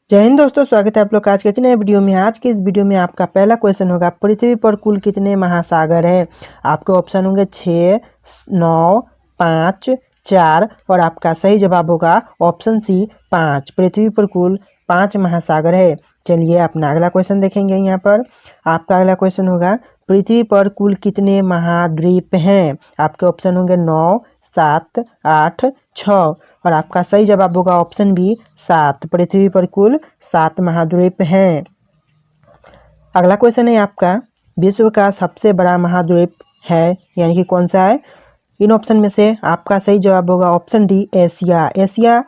जय हिंद दोस्तों, स्वागत है आप लोग का आज के एक नए वीडियो में। आज के इस वीडियो में आपका पहला क्वेश्चन होगा, पृथ्वी पर कुल कितने महासागर हैं। आपके ऑप्शन होंगे 6, 9, 5, 4 और आपका सही जवाब होगा ऑप्शन सी 5। पृथ्वी पर कुल 5 महासागर है। चलिए अपना अगला क्वेश्चन देखेंगे। यहाँ पर आपका अगला क्वेश्चन होगा, पृथ्वी पर कुल कितने महाद्वीप हैं। आपके ऑप्शन होंगे 9, 7, 8, 6 और आपका सही जवाब होगा ऑप्शन बी 7। पृथ्वी पर कुल 7 महाद्वीप हैं। अगला क्वेश्चन है आपका, विश्व का सबसे बड़ा महाद्वीप है यानी कि कौन सा है। इन ऑप्शन में से आपका सही जवाब होगा ऑप्शन डी एशिया। एशिया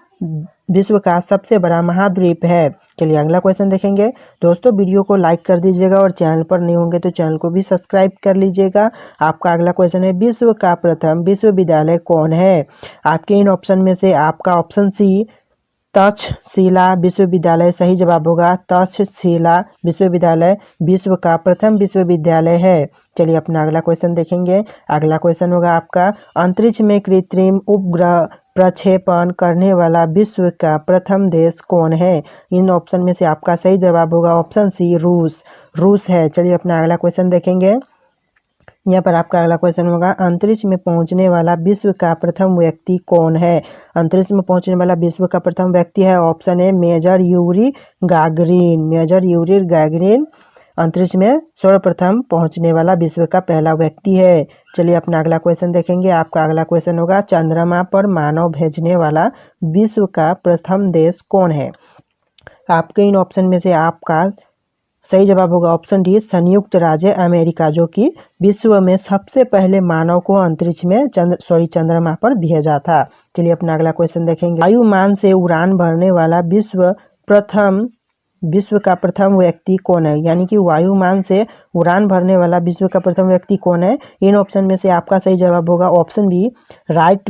विश्व का सबसे बड़ा महाद्वीप है। चलिए अगला क्वेश्चन देखेंगे। दोस्तों वीडियो को लाइक कर दीजिएगा और चैनल पर नहीं होंगे तो चैनल को भी सब्सक्राइब कर लीजिएगा। आपका अगला क्वेश्चन है, विश्व का प्रथम विश्वविद्यालय कौन है। आपके इन ऑप्शन में से आपका ऑप्शन सी तक्षशिला विश्वविद्यालय सही जवाब होगा। तक्षशिला विश्वविद्यालय विश्व का प्रथम विश्वविद्यालय है। चलिए अपना अगला क्वेश्चन देखेंगे। अगला क्वेश्चन होगा आपका, अंतरिक्ष में कृत्रिम उपग्रह प्रक्षेपण करने वाला विश्व का प्रथम देश कौन है। इन ऑप्शन में से आपका सही जवाब होगा ऑप्शन सी रूस है। चलिए अपना अगला क्वेश्चन देखेंगे। यहाँ पर आपका अगला क्वेश्चन होगा, अंतरिक्ष में पहुंचने वाला विश्व का प्रथम व्यक्ति कौन है। अंतरिक्ष में पहुंचने वाला विश्व का प्रथम व्यक्ति है, ऑप्शन है major Yuri Gagarin. Major Yuri Gagarin अंतरिक्ष में सर्वप्रथम पहुंचने वाला विश्व का पहला व्यक्ति है। चलिए अपना अगला क्वेश्चन देखेंगे। आपका अगला क्वेश्चन होगा, चंद्रमा पर मानव भेजने वाला विश्व का प्रथम देश कौन है। आपके इन ऑप्शन में से आपका सही जवाब होगा ऑप्शन डी संयुक्त राज्य अमेरिका, जो कि विश्व में सबसे पहले मानव को अंतरिक्ष में चंद्रमा पर भेजा था। चलिए अपना अगला क्वेश्चन देखेंगे। वायुमान से उड़ान भरने वाला विश्व का प्रथम व्यक्ति कौन है, यानी कि वायुमान से उड़ान भरने वाला विश्व का प्रथम व्यक्ति कौन है। इन ऑप्शन में से आपका सही जवाब होगा ऑप्शन बी राइट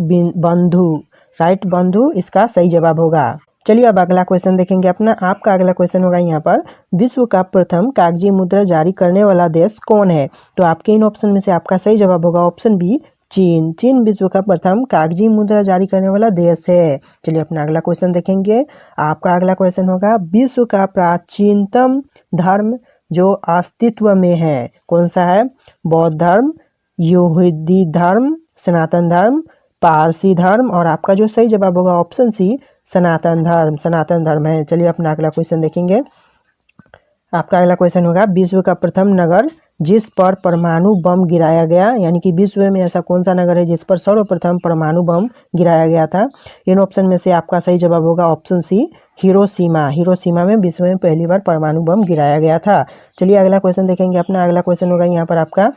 बंधु इसका सही जवाब होगा। चलिए अब अगला क्वेश्चन देखेंगे अपना। आपका अगला क्वेश्चन होगा यहाँ पर, विश्व का प्रथम कागजी मुद्रा जारी करने वाला देश कौन है। तो आपके इन ऑप्शन में से आपका सही जवाब होगा ऑप्शन बी चीन। चीन विश्व का प्रथम कागजी मुद्रा जारी करने वाला देश है। चलिए अपना अगला क्वेश्चन देखेंगे। आपका अगला क्वेश्चन होगा, विश्व का प्राचीनतम धर्म जो अस्तित्व में है कौन सा है। बौद्ध धर्म, यहूदी धर्म, सनातन धर्म, पारसी धर्म और आपका जो सही जवाब होगा ऑप्शन सी सनातन धर्म है। चलिए अपना अगला क्वेश्चन देखेंगे। आपका अगला क्वेश्चन होगा, विश्व का प्रथम नगर जिस पर परमाणु बम गिराया गया, यानी कि विश्व में ऐसा कौन सा नगर है जिस पर सर्वप्रथम परमाणु बम गिराया गया था। इन ऑप्शन में से आपका सही जवाब होगा ऑप्शन सी हिरोशिमा। हिरोशिमा में विश्व में पहली बार परमाणु बम गिराया गया था। चलिए अगला क्वेश्चन देखेंगे अपना। अगला क्वेश्चन होगा यहाँ पर आपका,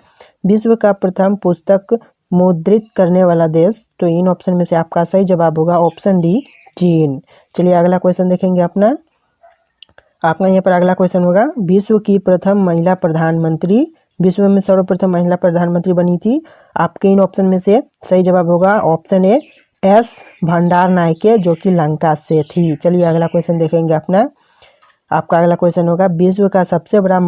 विश्व का प्रथम पुस्तक मुद्रित करने वाला देश। तो इन ऑप्शन में से आपका सही जवाब होगा ऑप्शन डी चीन। चलिए अगला क्वेश्चन देखेंगे अपना। आपका यहाँ पर अगला क्वेश्चन होगा, विश्व की प्रथम महिला प्रधानमंत्री, विश्व में सर्वप्रथम महिला प्रधानमंत्री बनी थी। आपके इन ऑप्शन में से सही जवाब होगा ऑप्शन ए एस भंडार नायके, जो कि लंका से थी। चलिए अगला क्वेश्चन देखेंगे अपना। आपका अगला क्वेश्चन होगा, विश्व का सबसे बड़ा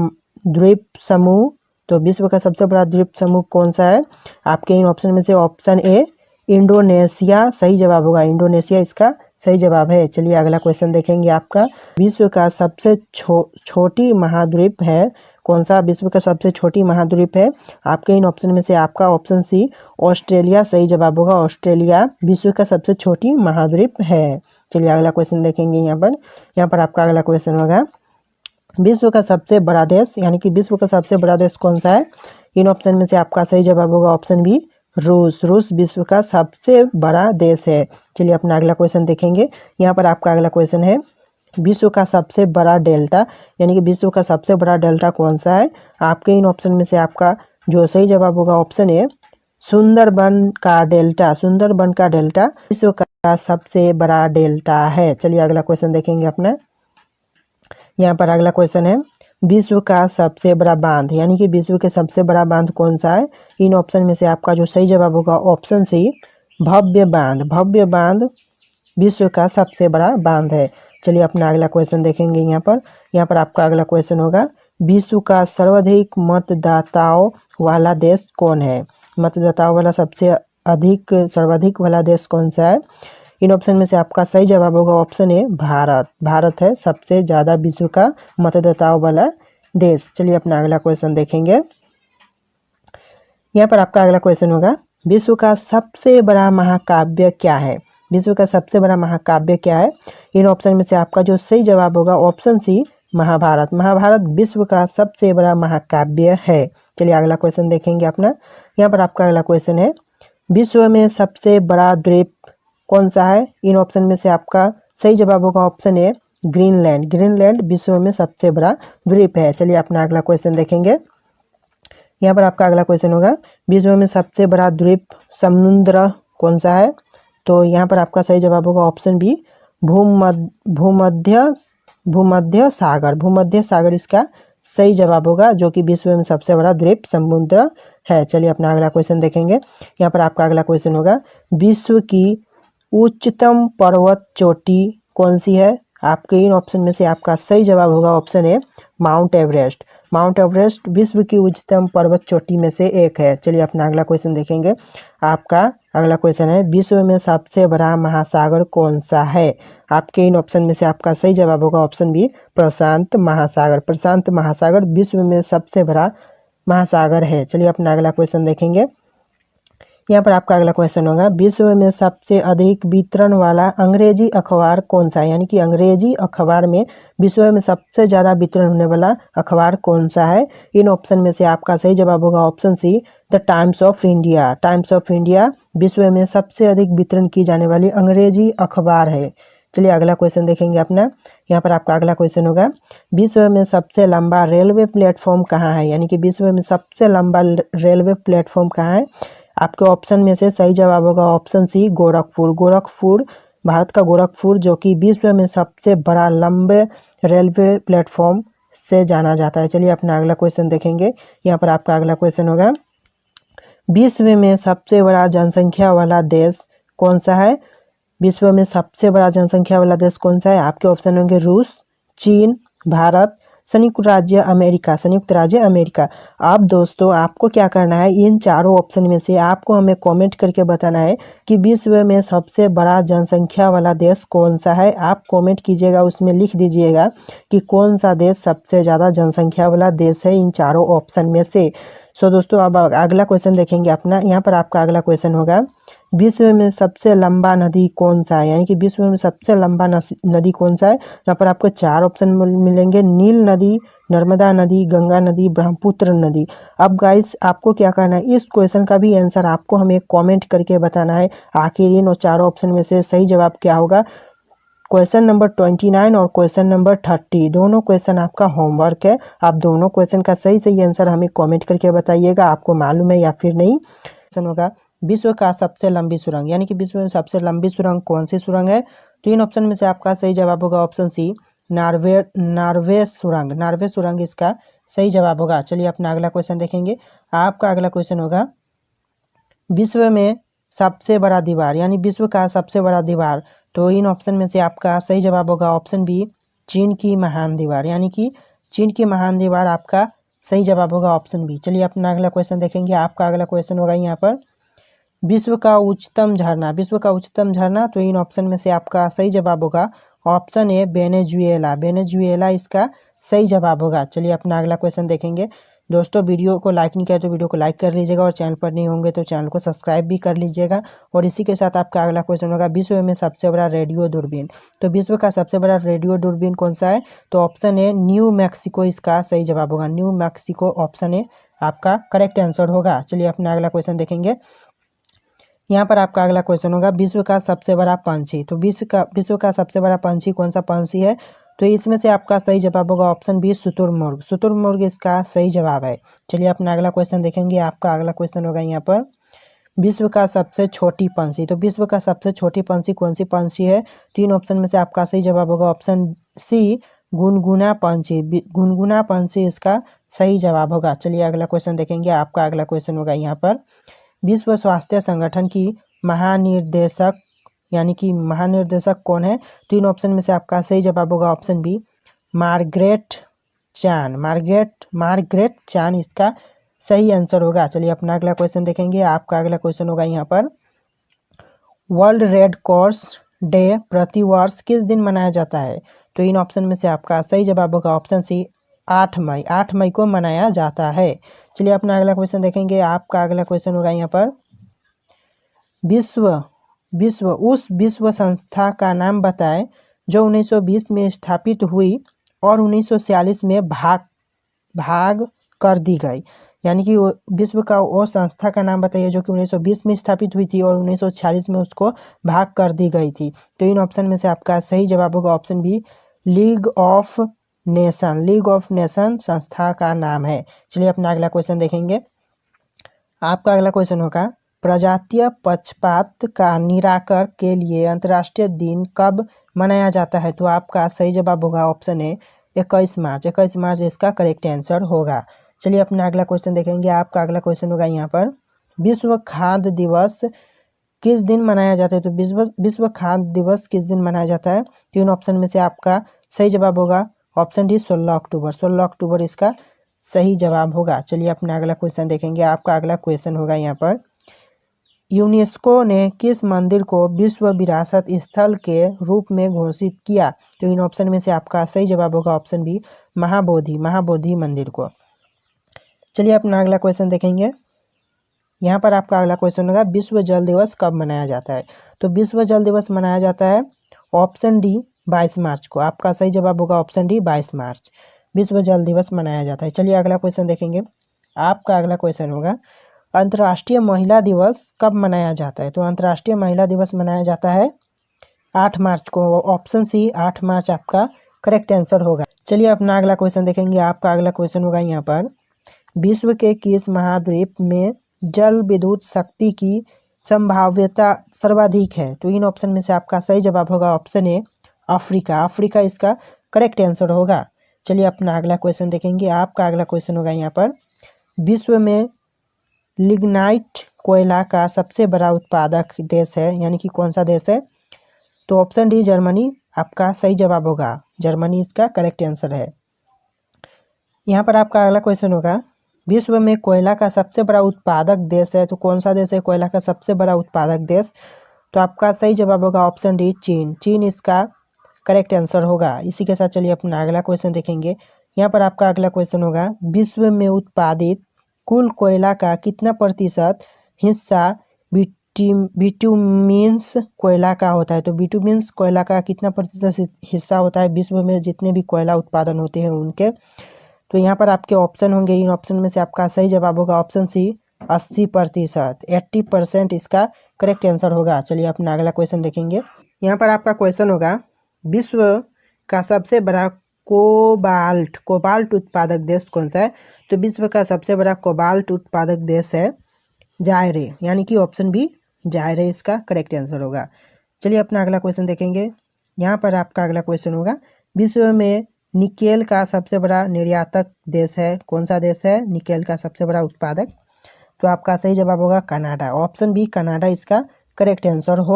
द्वीप समूह। तो विश्व का सबसे बड़ा द्वीप समूह कौन सा है। आपके इन ऑप्शन में से ऑप्शन ए इंडोनेशिया सही जवाब होगा। इंडोनेशिया इसका सही जवाब है। चलिए अगला क्वेश्चन देखेंगे। आपका विश्व का सबसे छोटी महाद्वीप है कौन सा। विश्व का सबसे छोटी महाद्वीप है। आपके इन ऑप्शन में से आपका ऑप्शन सी ऑस्ट्रेलिया सही जवाब होगा। ऑस्ट्रेलिया विश्व का सबसे छोटी महाद्वीप है। चलिए अगला क्वेश्चन देखेंगे। यहाँ पर आपका अगला क्वेश्चन होगा, विश्व का सबसे बड़ा देश, यानी कि विश्व का सबसे बड़ा देश कौन सा है। इन ऑप्शन में से आपका सही जवाब होगा ऑप्शन बी रूस विश्व का सबसे बड़ा देश है। चलिए अपना अगला क्वेश्चन देखेंगे। यहाँ पर आपका अगला क्वेश्चन है, विश्व का सबसे बड़ा डेल्टा, यानी कि विश्व का सबसे बड़ा डेल्टा कौन सा है। आपके इन ऑप्शन में से आपका जो सही जवाब होगा ऑप्शन ए सुंदरबन का डेल्टा विश्व का सबसे बड़ा डेल्टा है। चलिए अगला क्वेश्चन देखेंगे अपना। यहाँ पर अगला क्वेश्चन है, विश्व का सबसे बड़ा बांध, यानी कि विश्व के सबसे बड़ा बांध कौन सा है। इन ऑप्शन में से आपका जो सही जवाब होगा ऑप्शन सी भव्य बांध विश्व का सबसे बड़ा बांध है। चलिए अपना अगला क्वेश्चन देखेंगे। यहाँ पर आपका अगला क्वेश्चन होगा, विश्व का सर्वाधिक मतदाताओं वाला देश कौन है। मतदाताओं वाला सर्वाधिक वाला देश कौन सा है। इन ऑप्शन में से आपका सही जवाब होगा ऑप्शन ए भारत। भारत है सबसे ज़्यादा विश्व का मतदाताओं वाला देश। चलिए अपना अगला क्वेश्चन देखेंगे। यहाँ पर आपका अगला क्वेश्चन होगा, विश्व का सबसे बड़ा महाकाव्य क्या है? विश्व का सबसे बड़ा महाकाव्य क्या है? इन ऑप्शन में से आपका जो सही जवाब होगा ऑप्शन सी महाभारत। महाभारत विश्व का सबसे बड़ा महाकाव्य है। चलिए अगला क्वेश्चन देखेंगे अपना। यहाँ पर आपका अगला क्वेश्चन है, विश्व में सबसे बड़ा द्वीप कौन सा है? इन ऑप्शन में से आपका सही जवाब होगा ऑप्शन ए ग्रीनलैंड। ग्रीनलैंड विश्व में सबसे बड़ा द्वीप है। चलिए अपना अगला क्वेश्चन देखेंगे। यहाँ पर आपका अगला क्वेश्चन होगा, विश्व में सबसे बड़ा द्वीप समुद्र कौन सा है? तो यहाँ पर आपका सही जवाब होगा ऑप्शन बी भूमध्य भूमध्य सागर। भूमध्य सागर इसका सही जवाब होगा, जो कि विश्व में सबसे बड़ा द्वीप समुद्र है। चलिए अपना अगला क्वेश्चन देखेंगे। यहाँ पर आपका अगला क्वेश्चन होगा, विश्व की उच्चतम पर्वत चोटी कौन सी है? आपके इन ऑप्शन में से आपका सही जवाब होगा option A mount Everest. Mount Everest विश्व की उच्चतम पर्वत चोटी में से एक है। चलिए अपना अगला क्वेश्चन देखेंगे। आपका अगला क्वेश्चन है, विश्व में सबसे बड़ा महासागर कौन सा है? आपके इन ऑप्शन में से आपका सही जवाब होगा ऑप्शन बी प्रशांत महासागर। प्रशांत महासागर विश्व में सबसे बड़ा महासागर है। चलिए अपना अगला क्वेश्चन देखेंगे। यहाँ पर आपका अगला क्वेश्चन होगा, विश्व में सबसे अधिक वितरण वाला अंग्रेजी अखबार कौन सा है? यानी कि अंग्रेजी अखबार में विश्व में सबसे ज़्यादा वितरण होने वाला अखबार कौन सा है? इन ऑप्शन में से आपका सही जवाब होगा option see the times of India. Times of India विश्व में सबसे अधिक वितरण की जाने वाली अंग्रेजी अखबार है। चलिए अगला क्वेश्चन देखेंगे अपना। यहाँ पर आपका अगला क्वेश्चन होगा, विश्व में सबसे लंबा रेलवे प्लेटफॉर्म कहाँ है? यानी कि विश्व में सबसे लंबा रेलवे प्लेटफॉर्म कहाँ है? आपके ऑप्शन में से सही जवाब होगा ऑप्शन सी गोरखपुर। गोरखपुर भारत का गोरखपुर, जो कि विश्व में सबसे बड़ा लंबे रेलवे प्लेटफॉर्म से जाना जाता है। चलिए अपना अगला क्वेश्चन देखेंगे। यहाँ पर आपका अगला क्वेश्चन होगा, विश्व में सबसे बड़ा जनसंख्या वाला देश कौन सा है? विश्व में सबसे बड़ा जनसंख्या वाला देश कौन सा है? आपके ऑप्शन होंगे रूस, चीन, भारत, संयुक्त राज्य अमेरिका। संयुक्त राज्य अमेरिका। अब दोस्तों आपको क्या करना है, इन चारों ऑप्शन में से आपको हमें कमेंट करके बताना है कि विश्व में सबसे बड़ा जनसंख्या वाला देश कौन सा है। आप कमेंट कीजिएगा, उसमें लिख दीजिएगा कि कौन सा देश सबसे ज़्यादा जनसंख्या वाला देश है इन चारों ऑप्शन में से। सो दोस्तों अब अगला क्वेश्चन देखेंगे अपना। यहाँ पर आपका अगला क्वेश्चन होगा, विश्व में सबसे लंबा नदी कौन सा है? यानी कि विश्व में सबसे लंबा नदी कौन सा है? यहाँ पर आपको चार ऑप्शन मिलेंगे, नील नदी, नर्मदा नदी, गंगा नदी, ब्रह्मपुत्र नदी। अब गाइस आपको क्या करना है, इस क्वेश्चन का भी आंसर आपको हमें कमेंट करके बताना है। आखिर इन चारों ऑप्शन में से सही जवाब क्या होगा? क्वेश्चन नंबर 29 और क्वेश्चन नंबर 30 दोनों क्वेश्चन आपका होमवर्क है। आप दोनों क्वेश्चन का सही आंसर हमें कमेंट करके बताइएगा, आपको मालूम है या फिर नहीं। क्वेश्चन होगा, विश्व का सबसे लंबी सुरंग, यानी कि विश्व में सबसे लंबी सुरंग कौन सी सुरंग है? तो इन ऑप्शन में से आपका सही जवाब होगा ऑप्शन सी नार्वे सुरंग। नार्वे सुरंग इसका सही जवाब होगा। चलिए अपना अगला क्वेश्चन देखेंगे। आपका अगला क्वेश्चन होगा, विश्व में सबसे बड़ा दीवार, यानी विश्व का सबसे बड़ा दीवार। तो इन ऑप्शन में से आपका सही जवाब होगा ऑप्शन बी चीन की महान दीवार। यानी कि चीन की महान दीवार आपका सही जवाब होगा ऑप्शन बी। चलिए अपना अगला क्वेश्चन देखेंगे। आपका अगला क्वेश्चन होगा यहाँ पर, विश्व का उच्चतम झरना। विश्व का उच्चतम झरना, तो इन ऑप्शन में से आपका सही जवाब होगा ऑप्शन ए वेनेजुएला। वेनेजुएला इसका सही जवाब होगा। चलिए अपना अगला क्वेश्चन देखेंगे। दोस्तों वीडियो को लाइक नहीं किया तो वीडियो को लाइक कर लीजिएगा, और चैनल पर नहीं होंगे तो चैनल को सब्सक्राइब भी कर लीजिएगा। और इसी के साथ आपका अगला क्वेश्चन होगा, विश्व में सबसे बड़ा रेडियो दूरबीन। तो विश्व का सबसे बड़ा रेडियो दूरबीन कौन सा है? तो ऑप्शन ए न्यू मैक्सिको इसका सही जवाब होगा। न्यू मैक्सिको ऑप्शन ए आपका करेक्ट आंसर होगा। चलिए अपना अगला क्वेश्चन देखेंगे। यहाँ पर आपका अगला क्वेश्चन होगा, विश्व का सबसे बड़ा पंछी। तो विश्व का सबसे बड़ा पंछी कौन सा पंछी है? तो इसमें से आपका सही जवाब होगा ऑप्शन बी शुतुरमुर्ग। शुतुरमुर्ग इसका सही जवाब है। चलिए अपना अगला क्वेश्चन देखेंगे। आपका अगला क्वेश्चन होगा यहाँ पर, विश्व का सबसे छोटी पंछी। तो विश्व का सबसे छोटी पंछी कौन सी पंछी है? तीन ऑप्शन में से आपका सही जवाब होगा ऑप्शन सी गुनगुना पंछी। गुनगुना पंछी इसका सही जवाब होगा। चलिए अगला क्वेश्चन देखेंगे। आपका अगला क्वेश्चन होगा यहाँ पर, विश्व स्वास्थ्य संगठन की महानिर्देशक, यानी कि महानिर्देशक कौन है? तीन ऑप्शन में से आपका सही जवाब होगा ऑप्शन बी मार्गरेट चान। मार्गरेट चान इसका सही आंसर होगा। चलिए अपना अगला क्वेश्चन देखेंगे। आपका अगला क्वेश्चन होगा यहाँ पर, वर्ल्ड रेड क्रॉस डे प्रतिवर्ष किस दिन मनाया जाता है? तो इन ऑप्शन में से आपका सही जवाब होगा ऑप्शन सी 8 मई। 8 मई को मनाया जाता है। चलिए अपना अगला क्वेश्चन देखेंगे। आपका अगला क्वेश्चन होगा यहाँ पर विश्व विश्व उस विश्व संस्था का नाम बताएं जो 1920 में स्थापित हुई और 1946 में भाग कर दी गई। यानी कि विश्व का वो संस्था का नाम बताइए जो कि 1920 में स्थापित हुई थी और 1946 में उसको भाग कर दी गई थी। तो इन ऑप्शन में से आपका सही जवाब होगा option B League of Nation. League of Nation संस्था का नाम है। चलिए अपना अगला क्वेश्चन देखेंगे। आपका अगला क्वेश्चन होगा प्रजातीय पक्षपात का निराकरण के लिए अंतर्राष्ट्रीय दिन कब मनाया जाता है? तो आपका सही जवाब होगा ऑप्शन ए 21 मार्च। 21 मार्च इसका करेक्ट आंसर होगा। चलिए अपना अगला क्वेश्चन देखेंगे। आपका अगला क्वेश्चन होगा यहाँ पर विश्व खाद्य दिवस किस दिन मनाया जाता है? तो विश्व खाद्य दिवस किस दिन मनाया जाता है? तीन ऑप्शन में से आपका सही जवाब होगा ऑप्शन डी 16 अक्टूबर। 16 अक्टूबर इसका सही जवाब होगा। चलिए अपना अगला क्वेश्चन देखेंगे। आपका अगला क्वेश्चन होगा यहाँ पर यूनेस्को ने किस मंदिर को विश्व विरासत स्थल के रूप में घोषित किया? तो इन ऑप्शन में से आपका सही जवाब होगा ऑप्शन बी महाबोधि मंदिर को। चलिए अपना अगला क्वेश्चन देखेंगे। यहाँ पर आपका अगला क्वेश्चन होगा विश्व जल दिवस कब मनाया जाता है? तो विश्व जल दिवस मनाया जाता है ऑप्शन डी 22 मार्च को। आपका सही जवाब होगा ऑप्शन डी 22 मार्च विश्व जल दिवस मनाया जाता है। चलिए अगला क्वेश्चन देखेंगे। आपका अगला क्वेश्चन होगा अंतर्राष्ट्रीय महिला दिवस कब मनाया जाता है? तो अंतर्राष्ट्रीय महिला दिवस मनाया जाता है 8 मार्च को। ऑप्शन सी 8 मार्च आपका करेक्ट आंसर होगा। चलिए अपना अगला क्वेश्चन देखेंगे। आपका अगला क्वेश्चन होगा यहाँ पर विश्व के किस महाद्वीप में जल विद्युत शक्ति की संभाव्यता सर्वाधिक है? तो इन ऑप्शन में से आपका सही जवाब होगा ऑप्शन ए अफ्रीका। अफ्रीका इसका करेक्ट आंसर होगा। चलिए अपना अगला क्वेश्चन देखेंगे। आपका अगला क्वेश्चन होगा यहाँ पर विश्व में लिग्नाइट कोयला का सबसे बड़ा उत्पादक देश है, यानी कि कौन सा देश है? तो ऑप्शन डी जर्मनी आपका सही जवाब होगा। जर्मनी इसका करेक्ट आंसर है। यहाँ पर आपका अगला क्वेश्चन होगा विश्व में कोयला का सबसे बड़ा उत्पादक देश है, तो कौन सा देश है कोयला का सबसे बड़ा उत्पादक देश? तो आपका सही जवाब होगा ऑप्शन डी चीन। चीन इसका करेक्ट आंसर होगा। इसी के साथ चलिए अपना अगला क्वेश्चन देखेंगे। यहाँ पर आपका अगला क्वेश्चन होगा विश्व में उत्पादित कुल कोयला का कितना प्रतिशत हिस्सा बिटुमिन्स कोयला का होता है? तो बिटुमिन्स कोयला का कितना प्रतिशत हिस्सा होता है विश्व में जितने भी कोयला उत्पादन होते हैं उनके? तो यहाँ पर आपके ऑप्शन होंगे। इन ऑप्शन में से आपका सही जवाब होगा ऑप्शन सी 80%। 80% इसका करेक्ट आंसर होगा। चलिए अपना अगला क्वेश्चन देखेंगे। यहाँ पर आपका क्वेश्चन होगा विश्व का सबसे बड़ा कोबाल्ट उत्पादक देश कौन सा है? तो विश्व का सबसे बड़ा कोबाल्ट उत्पादक देश है जायरे, यानी कि ऑप्शन बी जायरे इसका करेक्ट आंसर होगा। चलिए अपना अगला क्वेश्चन देखेंगे। यहाँ पर आपका अगला क्वेश्चन होगा विश्व में निकेल का सबसे बड़ा निर्यातक देश है, कौन सा देश है निकेल का सबसे बड़ा उत्पादक? तो आपका सही जवाब होगा कनाडा। ऑप्शन बी कनाडा इसका करेक्ट आंसर हो।